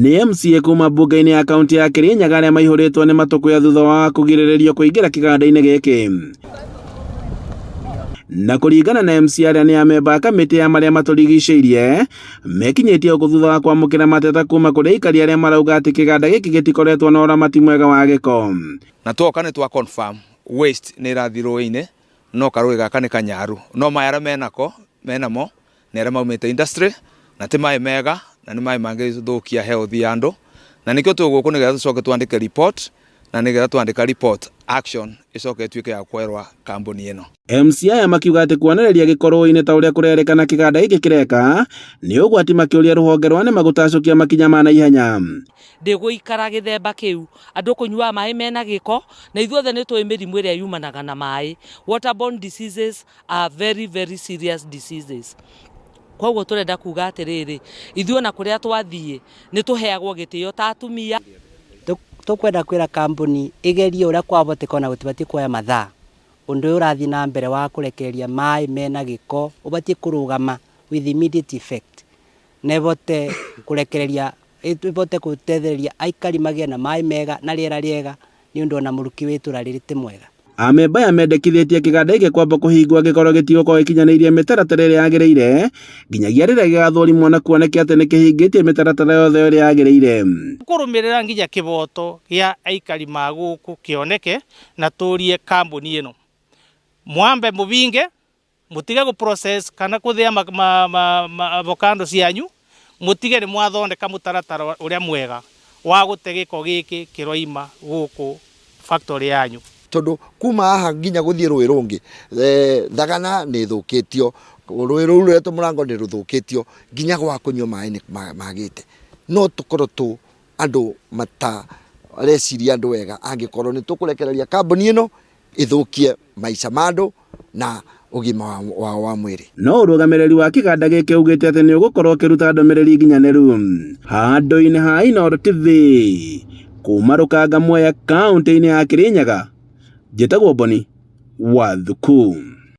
Nĩ MCA kuma mbunge-inĩ ya kaunti ya Kirinyaga arĩa maihũrĩtwo nĩ matũkũya thutha wa kũgirĩrĩrio kũingĩra kĩganda-inĩ gĩkĩ. Na kũringana na MCA arĩa nĩ amemba a kamĩtĩ ya marĩa matũrigicĩirie mekinyĩtie gũkũ thutha wa kwamũkĩra mateta kuma kũrĩ aikari arĩa marauga atĩ kĩganda gĩkĩ gĩtikoretwo na ũramati mwega wa gĩko. Na tuoka nĩ twa confirm waste nĩ ĩrathiĩ rũĩ-inĩ, no karũĩ gaka nĩ kanyaru, no maĩ arĩa menamo nĩ arĩa maumĩte industry na ti maĩ mega na nĩ maĩ mangĩthũkia health ya andũ, na nĩkĩo tũgũkũ nĩgetha tũcoke twandĩke report, na nĩgetha twandĩka report action ĩcoke ĩtuĩke ya kwerwa kambuni ĩno. MCA aya makiuga atĩ kuonereria gĩko rũĩ-inĩ ta ũrĩa kũrerĩkana kĩganda gĩkĩ kĩreka nĩ ũgwati, makĩũria rũhonge rwa NEMA gũtacũkia makinya ma naihenya. Ndĩgũikara gĩthemba kĩu andũ kũnyua maĩ mena gĩko, na ithuothe nĩ tũĩ mĩrimũ ĩrĩa yumanaga na maĩ. Waterborne diseases are very very serious diseases. Koguo tũrenda kuga atĩrĩrĩ, ithuĩ na kũrĩa twathiĩ nĩ tũheagwo gĩtĩo ta atumia. Tũkwenda kwĩra kambuni ĩgerie ũrĩa kwahoteka na gũtibatiĩ kuoya mathaa. Ũndũ ũyũ ũrathiĩ na mbere wa kũrekereria maĩ mena gĩko ũbatiĩ kũrũgama with immediate effect. Na ĩbote kũrekereria, ĩbote gũteithĩrĩria aikari magĩe na maĩ mega na rĩera rĩega, nĩ ũndũ ona mũrukĩ wĩtũra rĩrĩ ti mwega. Amemba aya mendekithĩtie kĩganda gĩkĩ kwamba kũhingwo angĩkorwo gĩtigũkorwo gĩkinyanĩirie mĩtaratara ĩrĩa yagĩrĩire, nginyagia rĩrĩa gĩgathũrimwo na kuoneke atĩ nĩ kĩhingĩtie mĩtaratara yothe ĩrĩa yagĩrĩire. Kũrũmĩrĩra nginya kĩboto gĩa aikari ma gũkũ kĩoneke na tũrie kambuni ĩno. Mwambe mũbinge, mũtige gũ-process kana kũthĩa avocado cianyu, mũtige nĩ mwathondeka mũtaratara ũrĩa mwega wa gũte gĩko gĩkĩ kĩroima gũkũ factory yanyu. Tondu kuma haha nginya guthie rũĩ rũngĩ thagana nĩ thũkĩtio, rũĩ rũu rũretwo Mũrango nĩ rũthũkĩtio, nginya gwa kũnyua maĩ nĩ magĩte. No tũkorwo tu andũ matareciria andũ wega angĩkorwo nĩ tũkũrekereria kambuni ĩno ĩthũkie maica ma andũ na ũgima wao wa mwĩrĩ. No ũrũgamĩrĩri wa kĩganda gĩkĩ ugĩte atĩ nĩ ũgũkorwo ũkĩruta ndũmĩrĩri nginyanĩru. Handũ-inĩ ha Inooro TV kuma Rũkanga, Mwea, kaunti-inĩ ya Kirinyaga, njĩtagwo Boni Wathuku.